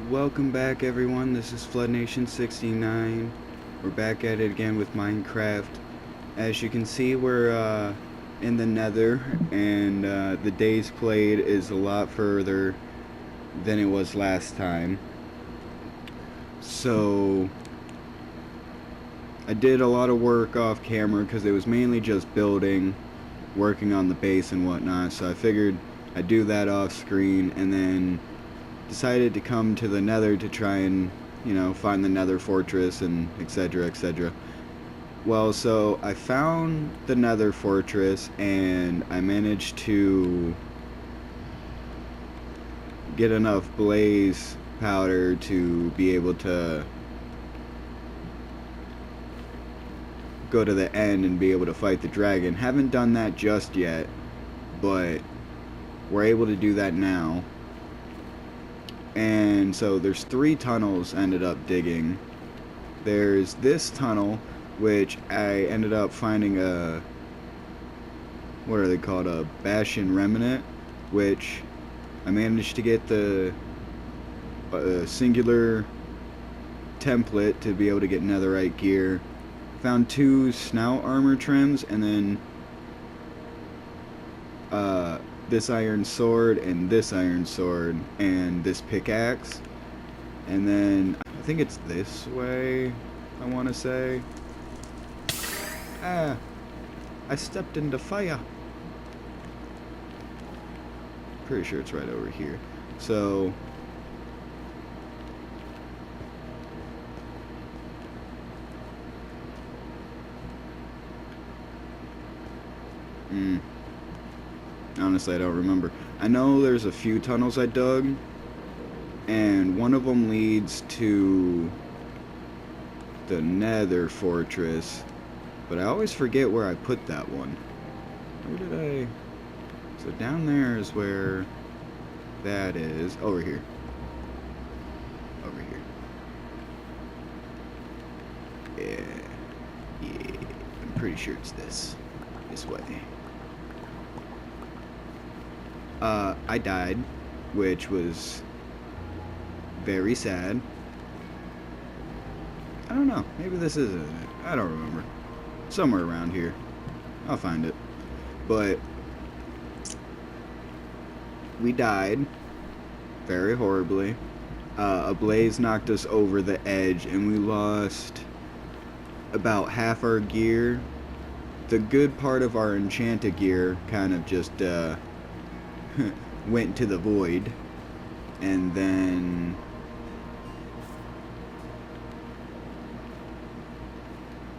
Welcome back, everyone. This is Flood Nation 69. We're back at it again with Minecraft. As you can see, we're in the Nether, and the days played is a lot further than it was last time. So I did a lot of work off camera because it was mainly just building, working on the base and whatnot. So I figured I'd do that off screen, and then decided to come to the Nether to try and, find the Nether fortress and etc. etc. Well, so I found the Nether fortress and I managed to get enough blaze powder to be able to go to the end and be able to fight the dragon. Haven't done that just yet, but we're able to do that now. And so there's 3 tunnels I ended up digging. There's this tunnel, which I ended up finding what are they called, a Bastion Remnant, which I managed to get the singular template to be able to get netherite gear. Found 2 snout armor trims, and then this iron sword and this iron sword and this pickaxe. And then I think it's this way, I want to say. I stepped into fire. Pretty sure it's right over here. So honestly, I don't remember. I know there's a few tunnels I dug, and one of them leads to the Nether fortress, but I always forget where I put that one. Where did I... So down there is where that is. Over here. Over here. Yeah. I'm pretty sure it's this way. I died, which was very sad. I don't know. Maybe this isn't it. I don't remember. Somewhere around here. I'll find it. But we died very horribly. A blaze knocked us over the edge, and we lost about half our gear. The good part of our enchanted gear kind of just went to the void. And then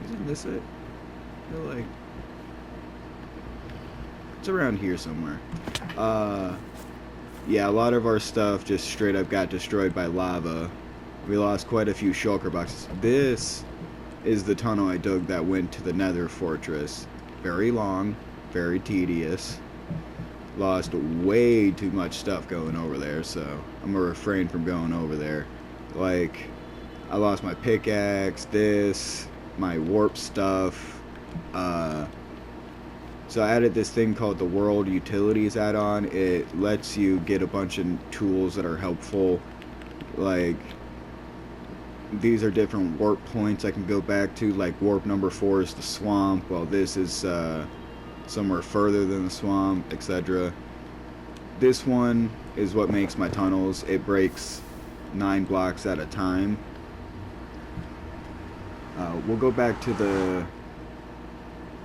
isn't this it? I feel like it's around here somewhere. Yeah, a lot of our stuff just straight up got destroyed by lava. We lost quite a few shulker boxes. This is the tunnel I dug that went to the Nether fortress. Very long, very tedious. Lost way too much stuff going over there, so I'm gonna refrain from going over there. Like, I lost my pickaxe, this, my warp stuff. So I added this thing called the World Utilities add-on. It lets you get a bunch of tools that are helpful. Like, these are different warp points I can go back to. Like, warp number 4 is the swamp, while this is somewhere further than the swamp, etc. This one is what makes my tunnels. It breaks 9 blocks at a time. We'll go back to the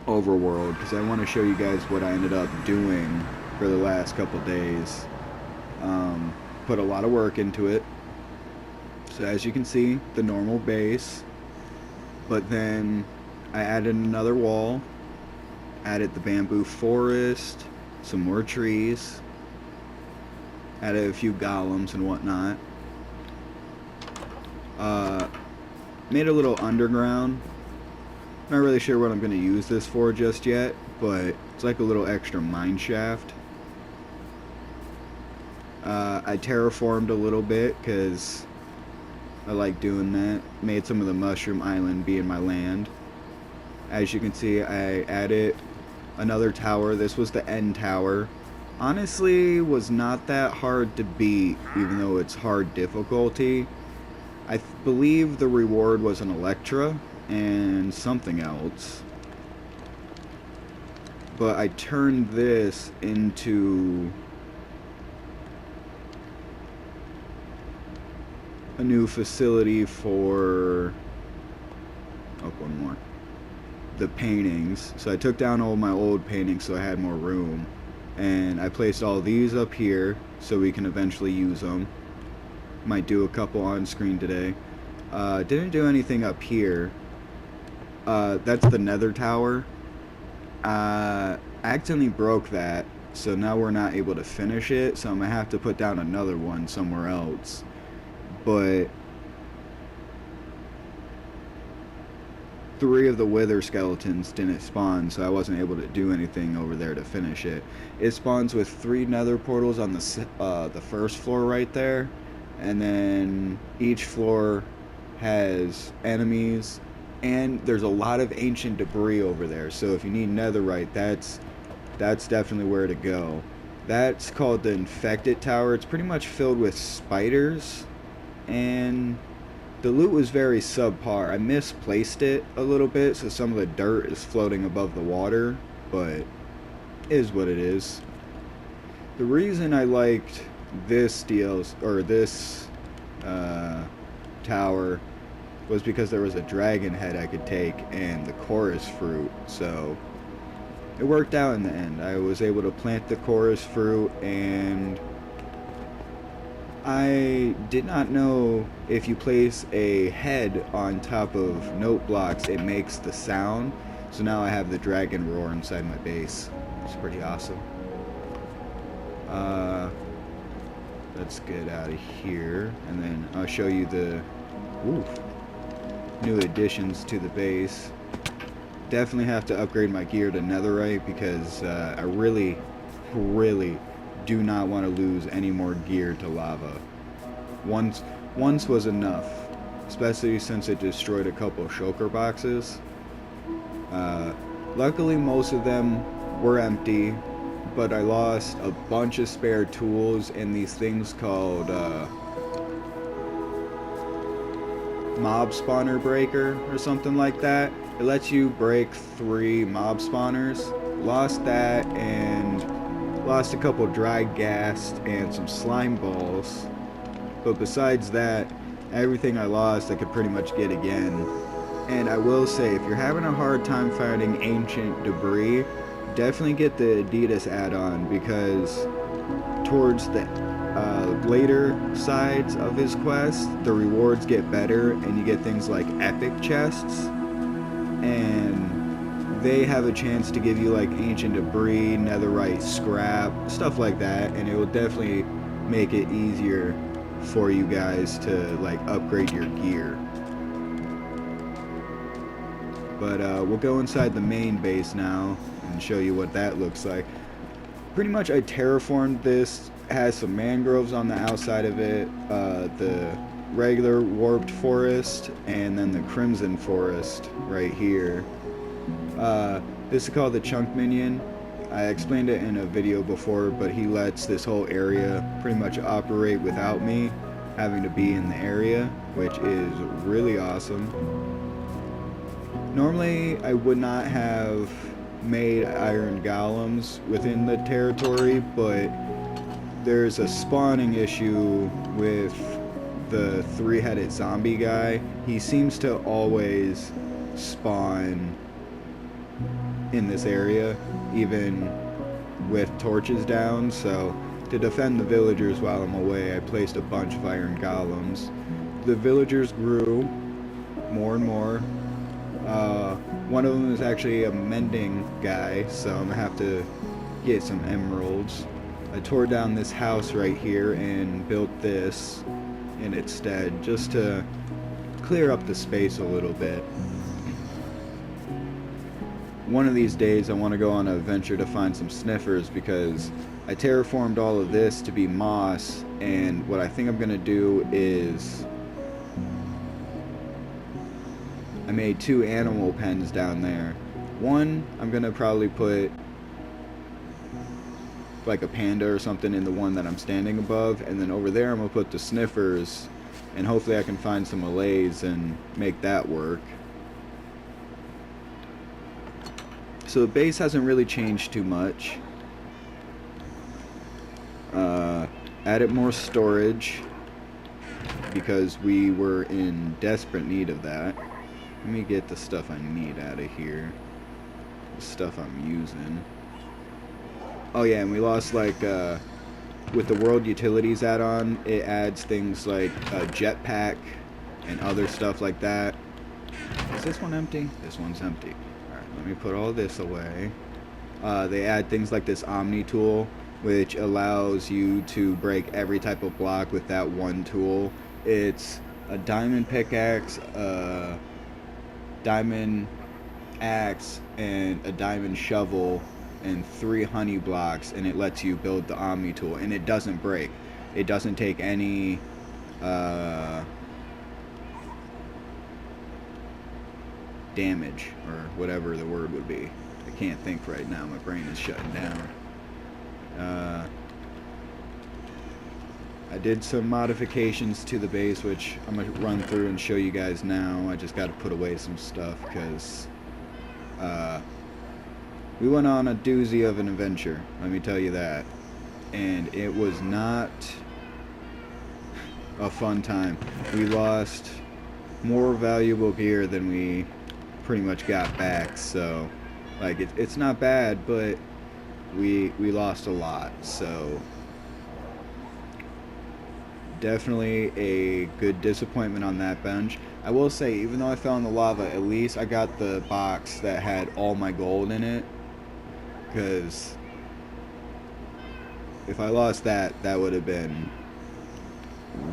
overworld because I want to show you guys what I ended up doing for the last couple days. Put a lot of work into it. So as you can see, the normal base, but then I added another wall, added the bamboo forest, some more trees, added a few golems and whatnot. Made a little underground. Not really sure what I'm going to use this for just yet, but it's like a little extra mine shaft. I terraformed a little bit because I like doing that. Made some of the mushroom island be in my land. As you can see, I added another tower. This was the end tower. honestly was not that hard to beat, even though it's hard difficulty. I believe the reward was an Electra and something else. But I turned this into a new facility for... oh, one more. The paintings. So I took down all my old paintings so I had more room. And I placed all these up here so we can eventually use them. Might do a couple on screen today. Didn't do anything up here. That's the Nether Tower. Accidentally broke that, so now we're not able to finish it, so I'm gonna have to put down another one somewhere else. But 3 of the Wither skeletons didn't spawn, so I wasn't able to do anything over there to finish it. It spawns with 3 Nether portals on the first floor right there, and then each floor has enemies, and there's a lot of ancient debris over there. So if you need netherite, that's definitely where to go. That's called the Infected Tower. It's pretty much filled with spiders, and the loot was very subpar. I misplaced it a little bit, so some of the dirt is floating above the water, but it is what it is. The reason I liked this tower was because there was a dragon head I could take and the chorus fruit, so it worked out in the end. I was able to plant the chorus fruit, and I did not know if you place a head on top of note blocks, it makes the sound. So now I have the dragon roar inside my base. It's pretty awesome. Let's get out of here, and then I'll show you the new additions to the base. Definitely have to upgrade my gear to netherite because I really do not want to lose any more gear to lava. Once was enough, especially since it destroyed a couple of shulker boxes. Luckily most of them were empty, but I lost a bunch of spare tools and these things called mob spawner breaker or something like that. It lets you break 3 mob spawners. Lost that and lost a couple dry gas and some slime balls. But besides that, everything I lost I could pretty much get again. And I will say, if you're having a hard time finding ancient debris, definitely get the Adidas add-on, because towards the later sides of his quest, the rewards get better and you get things like epic chests, and they have a chance to give you like ancient debris, netherite scrap, stuff like that, and it will definitely make it easier for you guys to like upgrade your gear. But we'll go inside the main base now and show you what that looks like. Pretty much I terraformed this. It has some mangroves on the outside of it, the regular warped forest, and then the crimson forest right here. This is called the chunk minion. I explained it in a video before, but he lets this whole area pretty much operate without me having to be in the area, which is really awesome. Normally, I would not have made iron golems within the territory, but there's a spawning issue with the 3-headed zombie guy. He seems to always spawn in this area, even with torches down, so to defend the villagers while I'm away, I placed a bunch of iron golems. The villagers grew more and more. One of them is actually a mending guy, so I'm gonna have to get some emeralds. I tore down this house right here and built this in its stead, just to clear up the space a little bit. One of these days I want to go on a venture to find some sniffers, because I terraformed all of this to be moss, and what I think I'm gonna do is I made 2 animal pens down there. One, I'm gonna probably put like a panda or something in the one that I'm standing above, and then over there I'm gonna put the sniffers, and hopefully I can find some allays and make that work. So the base hasn't really changed too much. Added more storage because we were in desperate need of that. Let me get the stuff I need out of here. The stuff I'm using. Oh yeah, and we lost like with the World Utilities add-on, it adds things like a jetpack and other stuff like that. Is this one empty? This one's empty. Alright, let me put all this away. They add things like this Omni tool, which allows you to break every type of block with that one tool. It's a diamond pickaxe, a diamond axe, and a diamond shovel, and 3 honey blocks, and it lets you build the Omni tool, and it doesn't break. It doesn't take any damage, or whatever the word would be. I can't think right now, my brain is shutting down. I did some modifications to the base, which I'm going to run through and show you guys now. I just got to put away some stuff because we went on a doozy of an adventure, let me tell you that. And it was not a fun time. We lost more valuable gear than we pretty much got back, so like it's not bad, but we lost a lot, so definitely a good disappointment on that bench. I will say, even though I fell in the lava, at least I got the box that had all my gold in it, because if I lost that, that would have been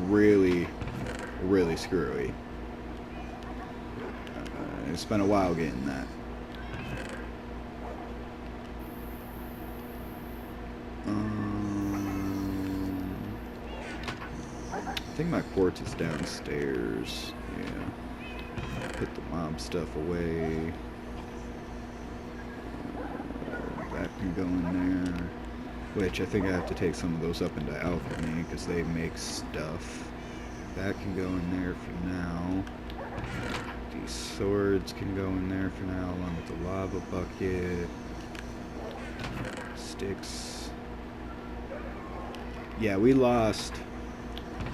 really, really screwy. It's been a while getting that. I think my quartz is downstairs. Yeah. Put the mob stuff away. That can go in there. Which I think I have to take some of those up into alchemy because they make stuff. That can go in there for now. These swords can go in there for now, along with the lava bucket. Sticks. Yeah, we lost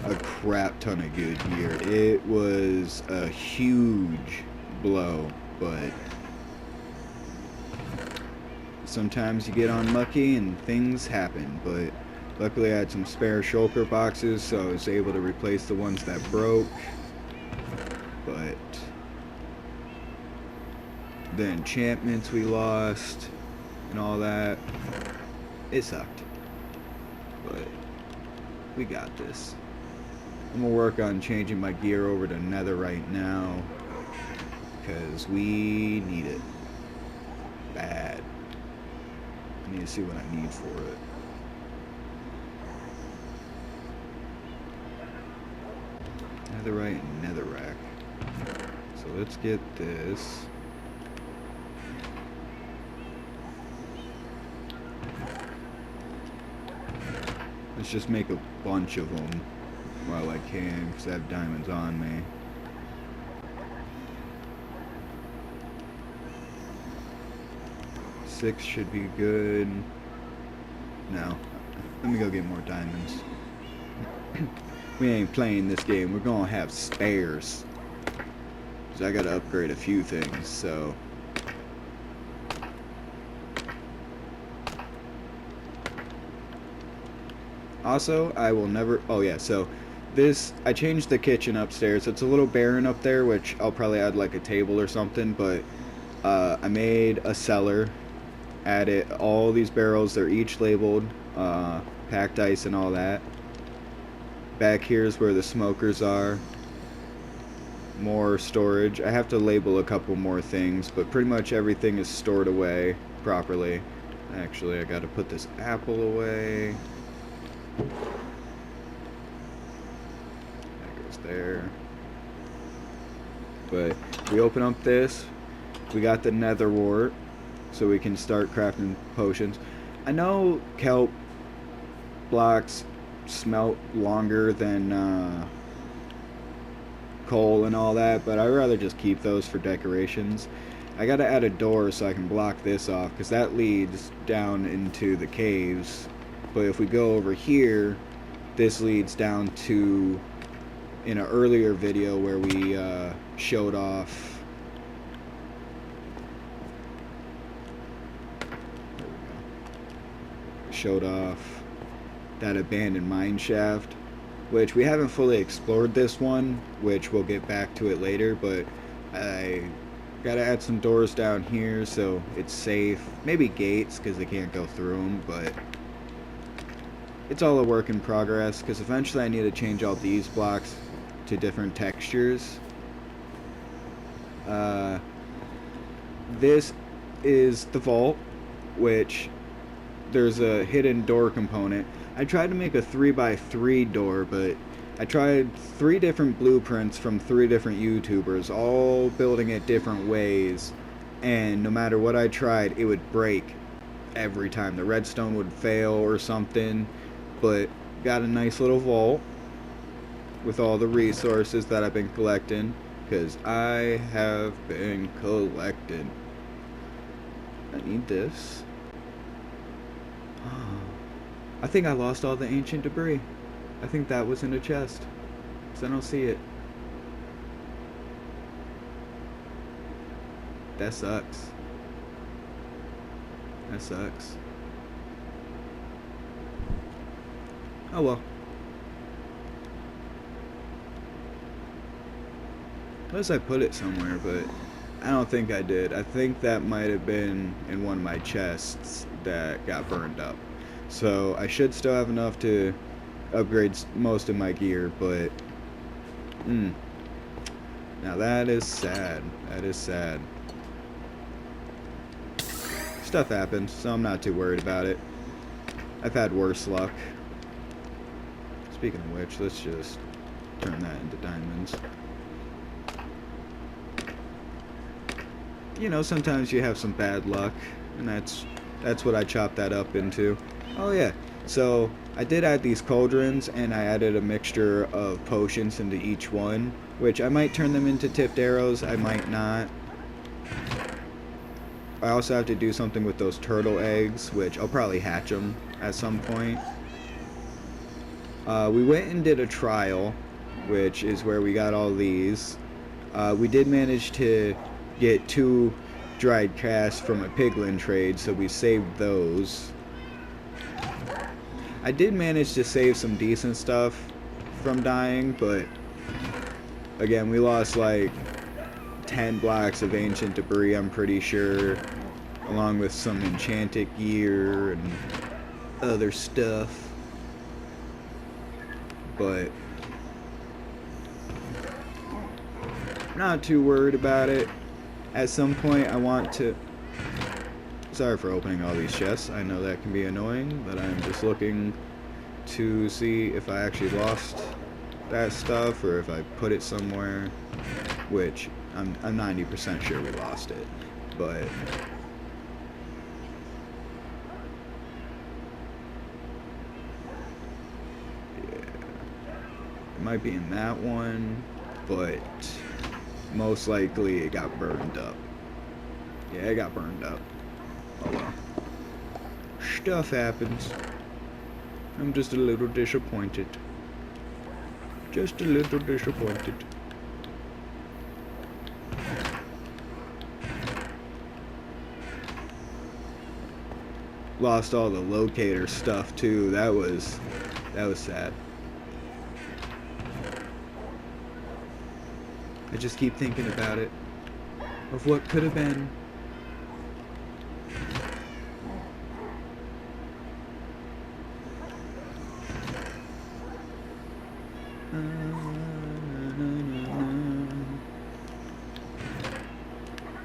a crap ton of good gear. It was a huge blow, but sometimes you get unlucky and things happen. But luckily I had some spare shulker boxes, so I was able to replace the ones that broke. But the enchantments we lost and all that, it sucked, but we got this. I'm gonna work on changing my gear over to netherite now because we need it bad. I need to see what I need for it. Netherite and netherrack. So let's get this. Let's just make a bunch of them while I can, because I have diamonds on me. Six should be good. No. Let me go get more diamonds. We ain't playing this game. We're gonna have spares. So I gotta upgrade a few things, so. Also, I will never, oh yeah, so this, I changed the kitchen upstairs. It's a little barren up there, which I'll probably add like a table or something, but I made a cellar, added all these barrels, they're each labeled, packed ice and all that. Back here is where the smokers are. More storage. I have to label a couple more things, but pretty much everything is stored away properly. Actually, I gotta put this apple away. That goes there. But we open up this. We got the nether wart, so we can start crafting potions. I know kelp blocks smelt longer than coal and all that, but I'd rather just keep those for decorations. I gotta add a door so I can block this off, because that leads down into the caves. But if we go over here, this leads down to, in an earlier video where we showed off, that abandoned mine shaft, which we haven't fully explored this one, which we'll get back to it later, but I gotta add some doors down here so it's safe. Maybe gates, because they can't go through them, but it's all a work in progress, because eventually I need to change all these blocks to different textures. This is the vault, which there's a hidden door component. I tried to make a 3x3 door, but I tried 3 different blueprints from 3 different YouTubers, all building it different ways, and no matter what I tried, it would break every time. The redstone would fail or something, but got a nice little vault with all the resources that I've been collecting, because I have been collecting. I need this. I think I lost all the ancient debris. I think that was in a chest, because I don't see it. That sucks. That sucks. Oh well. Unless I put it somewhere, but I don't think I did. I think that might have been in one of my chests that got burned up. So I should still have enough to upgrade most of my gear, but now that is sad. That is sad. Stuff happens, so I'm not too worried about it. I've had worse luck. Speaking of which, let's just turn that into diamonds. You know, sometimes you have some bad luck, and that's what I chopped that up into. Oh yeah, so I did add these cauldrons, and I added a mixture of potions into each one, which I might turn them into tipped arrows, I might not. I also have to do something with those turtle eggs, which I'll probably hatch them at some point. We went and did a trial, which is where we got all these. We did manage to get 2 dried casts from a piglin trade, so we saved those. I did manage to save some decent stuff from dying, but again, we lost like 10 blocks of ancient debris, I'm pretty sure, along with some enchanted gear and other stuff. But not too worried about it. At some point I want to... Sorry for opening all these chests. I know that can be annoying, but I'm just looking to see if I actually lost that stuff or if I put it somewhere, which I'm 90% sure we lost it, but yeah, it might be in that one, but most likely it got burned up. Yeah, it got burned up. Oh well. Stuff happens. I'm just a little disappointed. Just a little disappointed. Lost all the locator stuff too. That was sad. I just keep thinking about it. Of what could have been.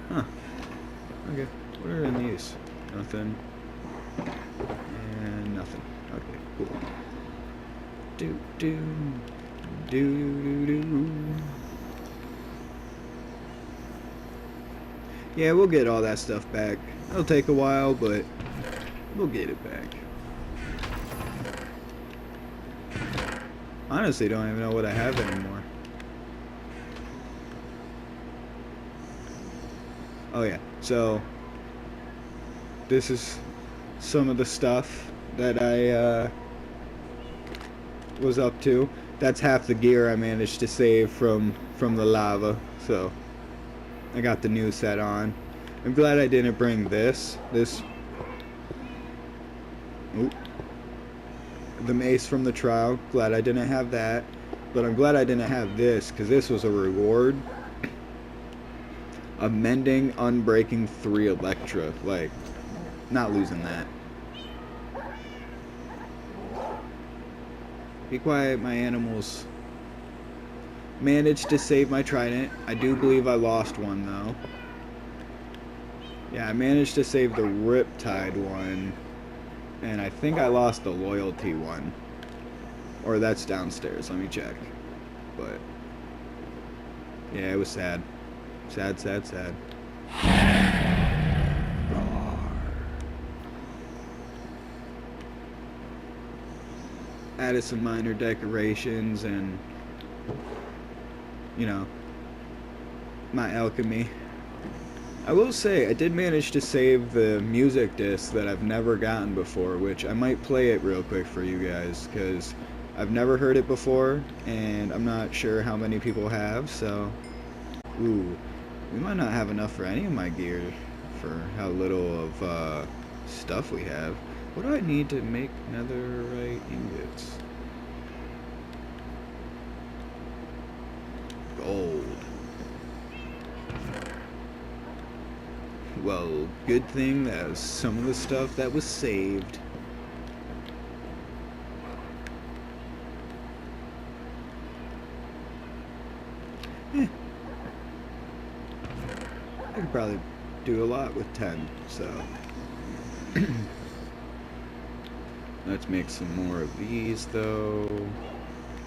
Huh. Okay. What are in these? Nothing. And nothing. Okay, cool. Do do do do do. Yeah, we'll get all that stuff back. It'll take a while, but we'll get it back. Honestly, don't even know what I have anymore. Oh yeah, so this is some of the stuff that I was up to. That's half the gear I managed to save from the lava. So I got the new set on. I'm glad I didn't bring this. Oop, the mace from the trial. Glad I didn't have that. But I'm glad I didn't have this, because this was a reward. A mending, unbreaking 3 Electra. Like, not losing that. Be quiet, my animals. Managed to save my trident. I do believe I lost one, though. Yeah, I managed to save the Riptide one. And I think I lost the Loyalty one. Or that's downstairs, let me check. But yeah, it was sad. Sad, sad, sad. Added some minor decorations and, you know, my alchemy. I will say, I did manage to save the music disc that I've never gotten before, which I might play it real quick for you guys, because I've never heard it before, and I'm not sure how many people have, so... Ooh, we might not have enough for any of my gear for how little of stuff we have. What do I need to make netherite ingots? Gold. Well, good thing that was some of the stuff that was saved. I could probably do a lot with 10, so... Let's make some more of these, though.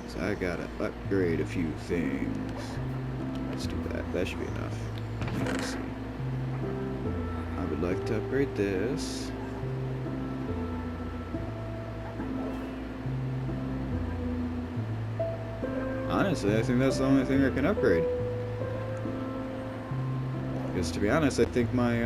So I gotta upgrade a few things. Let's do that. That should be enough. Let's see. I would like to upgrade this. Honestly, I think that's the only thing I can upgrade. Because to be honest, I think my,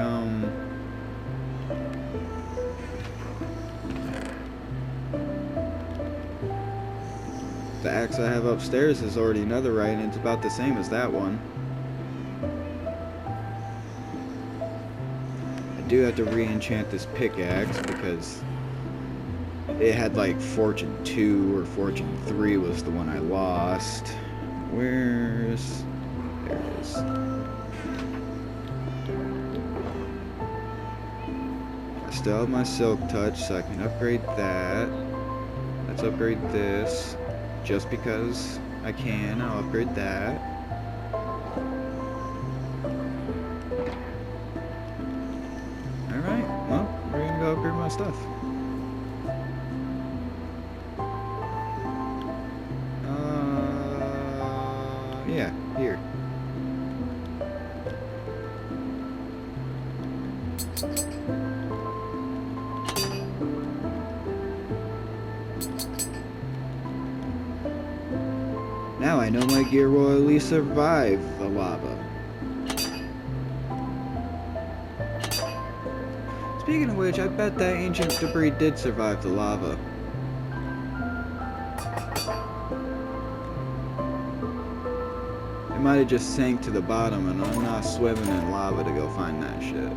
the axe I have upstairs is already netherite, and it's about the same as that one. I do have to re-enchant this pickaxe because it had like Fortune 2 or Fortune 3 was the one I lost. Where's... There it is. I still have my Silk Touch, so I can upgrade that. Let's upgrade this. Just because I can, I'll upgrade that. Alright, well, we're gonna go upgrade my stuff. Yeah, here. Now I know my gear will at least survive the lava. Speaking of which, I bet that ancient debris did survive the lava. It might have just sank to the bottom, and I'm not swimming in lava to go find that shit.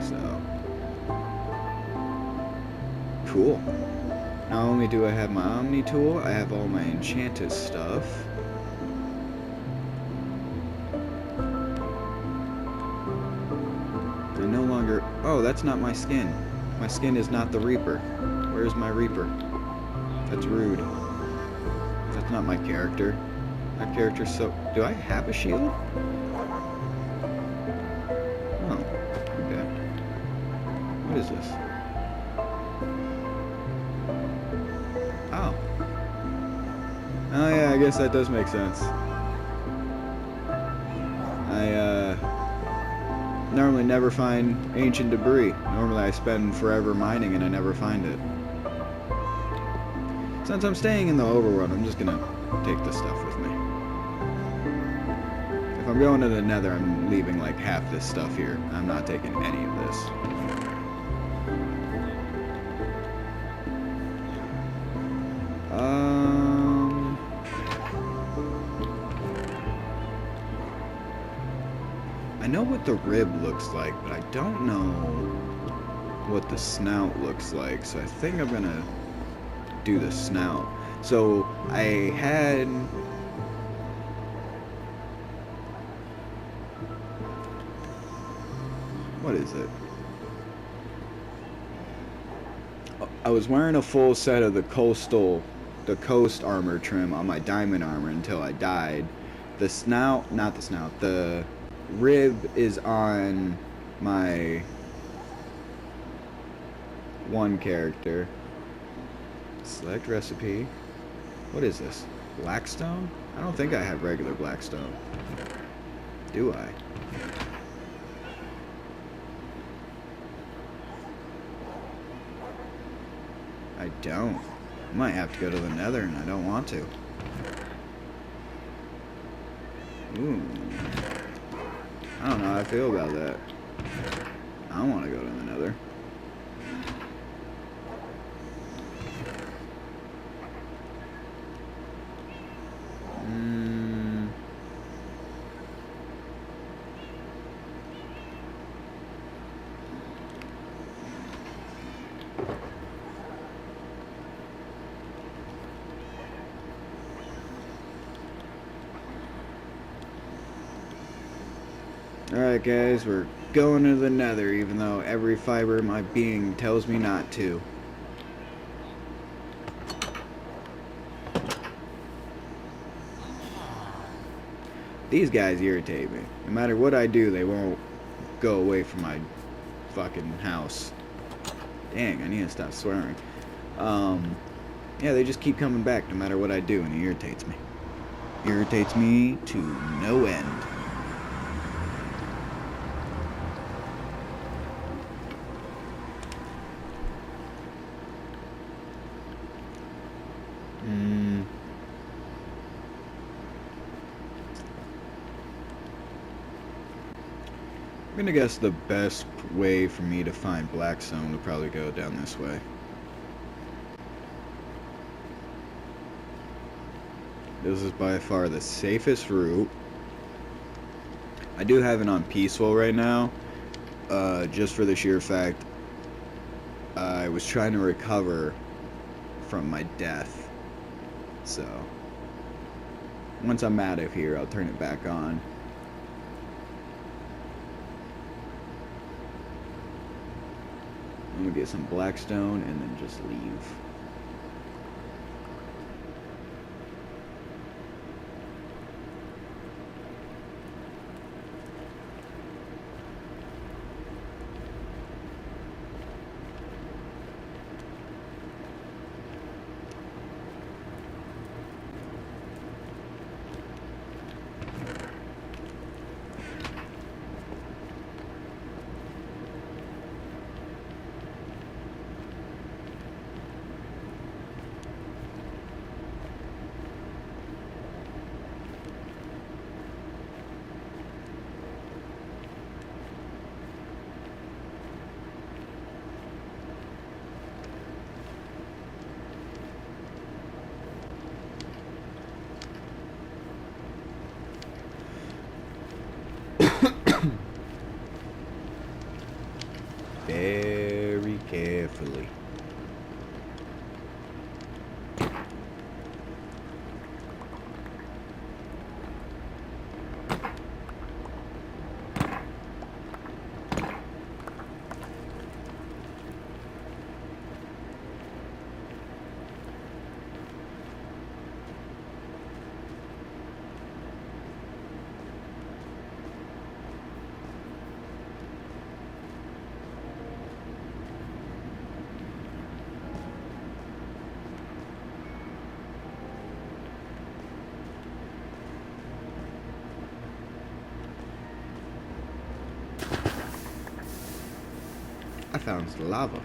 So... Cool. Not only do I have my Omni tool, I have all my Enchanted stuff. I no longer... Oh, that's not my skin. My skin is not the Reaper. Where's my Reaper? That's rude. That's not my character. My character's so... Do I have a shield? Oh, okay. What is this? Oh. Oh yeah, I guess that does make sense. I normally never find ancient debris. Normally I spend forever mining and I never find it. Since I'm staying in the overworld, I'm just gonna take this stuff with me. If I'm going to the nether, I'm leaving like half this stuff here. I'm not taking any of this. I know what the rib looks like, but I don't know what the snout looks like, so I think I'm gonna do the snout. So I had what is it? I was wearing a full set of the coast armor trim on my diamond armor until I died. The snout, not the snout, the rib is on my one character. Select recipe. What is this? Blackstone? I don't think I have regular blackstone. Do I? I don't. I might have to go to the nether and I don't want to. Ooh. I don't know how I feel about that. I don't want to go to the nether. Alright guys, we're going to the nether even though every fiber of my being tells me not to. These guys irritate me. No matter what I do, they won't go away from my fucking house. Dang, I need to stop swearing. Yeah, they just keep coming back no matter what I do, and it irritates me. Irritates me to no end. I'm gonna guess the best way for me to find Blackstone would probably go down this way. This is by far the safest route. I do have it on peaceful right now, just for the sheer fact I was trying to recover from my death. So once I'm out of here, I'll turn it back on. I'm gonna get some Blackstone and then just leave. Very carefully. I found lava.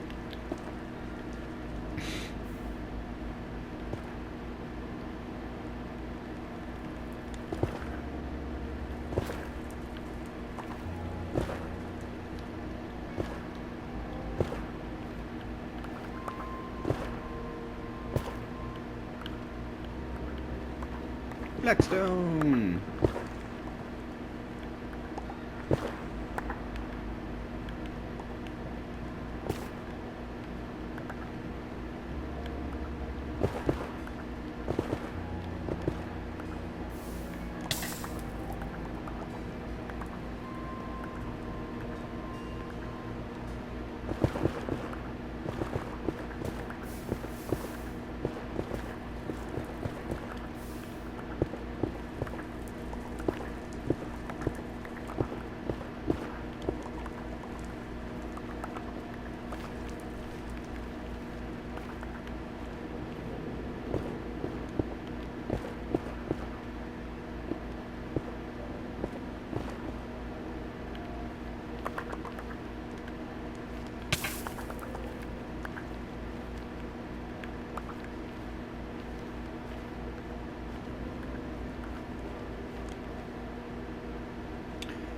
Blackstone!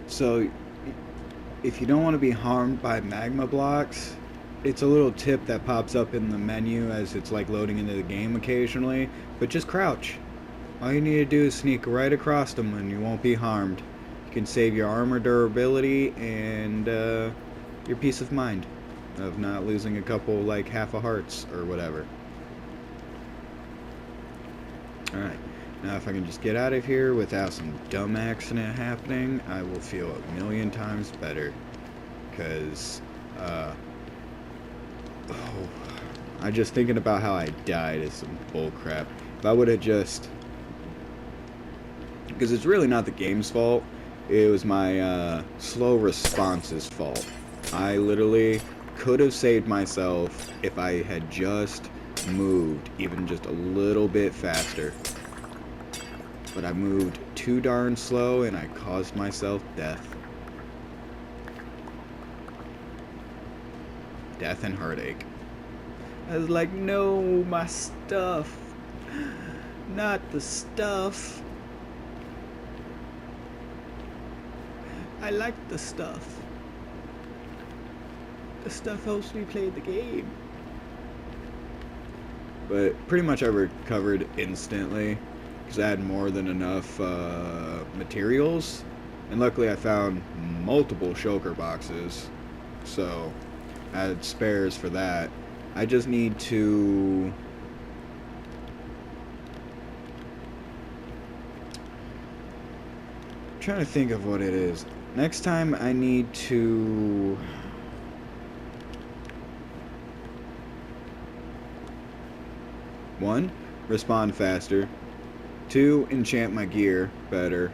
So, if you don't want to be harmed by magma blocks, it's a little tip that pops up in the menu as it's like loading into the game occasionally, but just crouch. All you need to do is sneak right across them and you won't be harmed. You can save your armor durability and your peace of mind of not losing a couple, like, half a hearts or whatever. Alright. Now, if I can just get out of here without some dumb accident happening, I will feel a million times better. Because, I'm just thinking about how I died is some bullcrap. If I would have just... Because it's really not the game's fault. It was my, slow responses fault. I literally could have saved myself if I had just moved even just a little bit faster. But I moved too darn slow and I caused myself death. Death and heartache. I was like, no, my stuff. Not the stuff. I like the stuff. The stuff helps me play the game. But pretty much I recovered instantly. Because I had more than enough materials, and luckily I found multiple shulker boxes, so I had spares for that. I just need to I'm trying to think of what it is. Next time I need to one, respond faster. 2, enchant my gear better.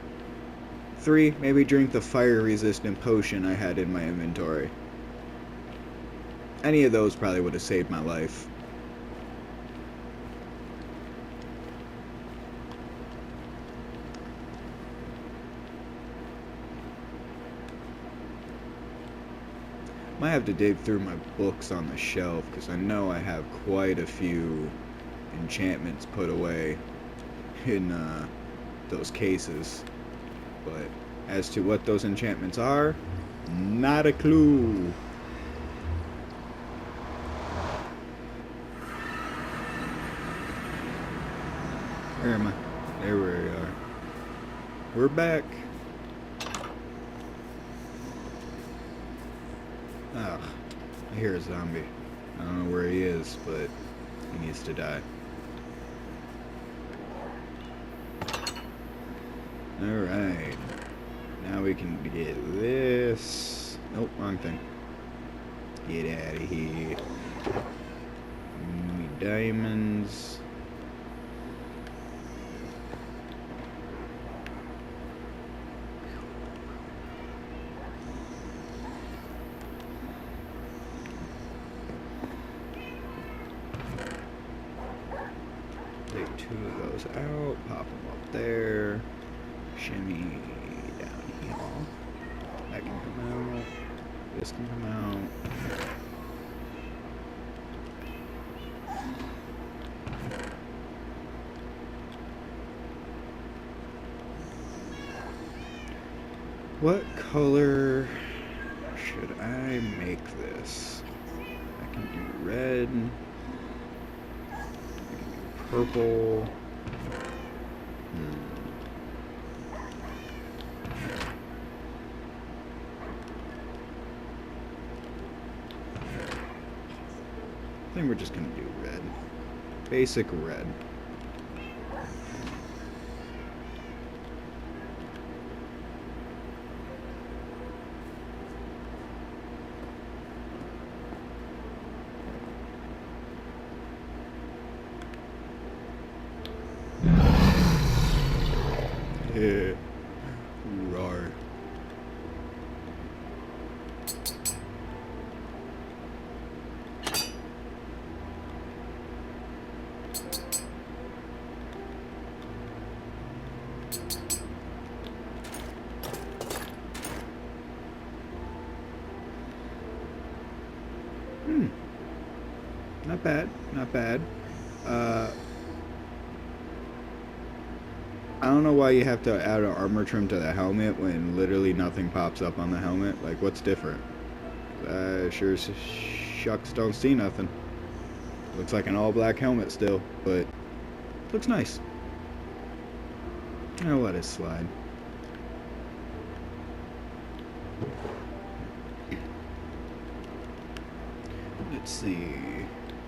3, maybe drink the fire-resistant potion I had in my inventory. Any of those probably would have saved my life. Might have to dig through my books on the shelf, because I know I have quite a few enchantments put away in those cases, but as to what those enchantments are, not a clue. Where am I? There we are. We're back. Ugh, I hear a zombie. I don't know where he is, but he needs to die. Alright. Now we can get this. Nope, wrong thing. Get out of here. Need diamonds. Take 2 of those out. Pop them up there. Shimmy down here. That can come out. This can come out. What color should I make this? I can do red. I can do purple. think we're just gonna do red. Basic red. Yeah. Roar. Not bad, not bad. I don't know why you have to add an armor trim to the helmet when literally nothing pops up on the helmet. Like, what's different? Sure as shucks don't see nothing. Looks like an all-black helmet still, but looks nice. I'll let it slide. Let's see.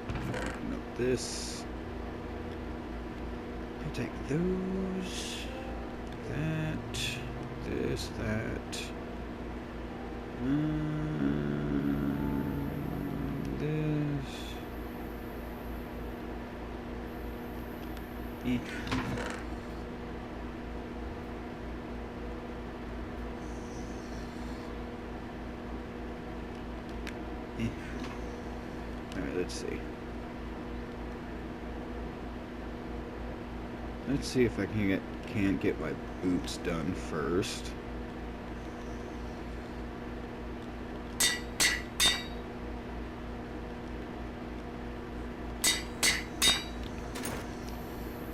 Open up this. I'll take those. That. This. That. This. Eh. Alright, let's see. Let's see if I can't get my boots done first.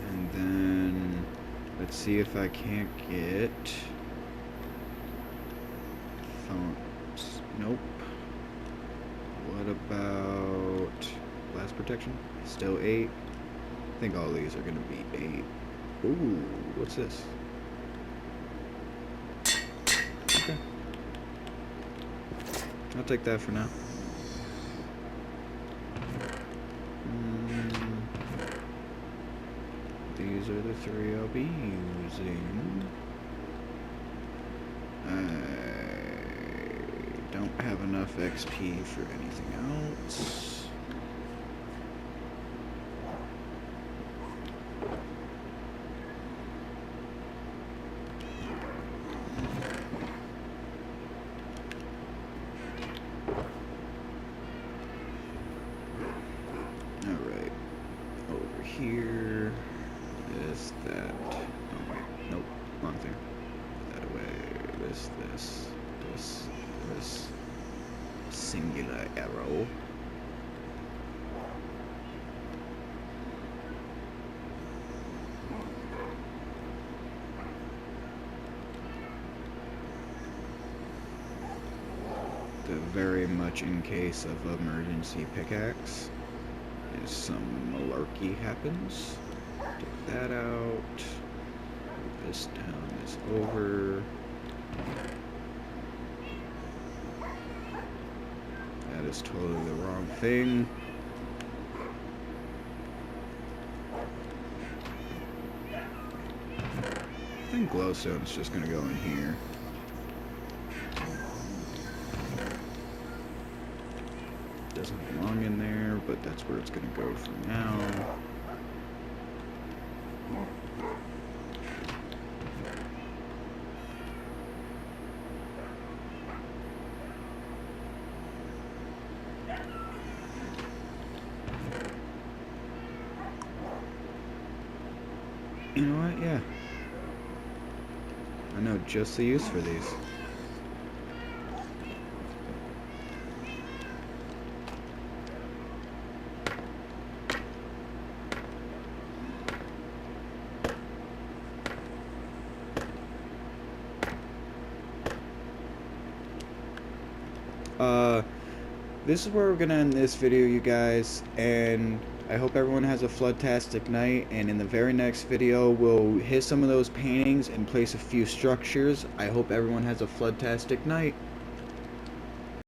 And then let's see if I can't get fonts. Nope. What about blast protection? Still 8. I think all these are gonna be 8. Ooh, what's this? Okay. I'll take that for now. These are the 3 I'll be using. I don't have enough XP for anything else. Alright. Over here. This, that. Oh wait. Nope. Wrong thing. Put that away. This. Singular arrow. The very much in case of emergency pickaxe. If some malarkey happens. Take that out. Move this down, this over. That is totally the wrong thing. I think glowstone's just gonna go in here. Doesn't belong in there, but that's where it's gonna go for now. You know what? Yeah. I know just the use for these. This is where we're gonna end this video, you guys, and I hope everyone has a floodtastic night, and in the very next video we'll hit some of those paintings and place a few structures. I hope everyone has a floodtastic night.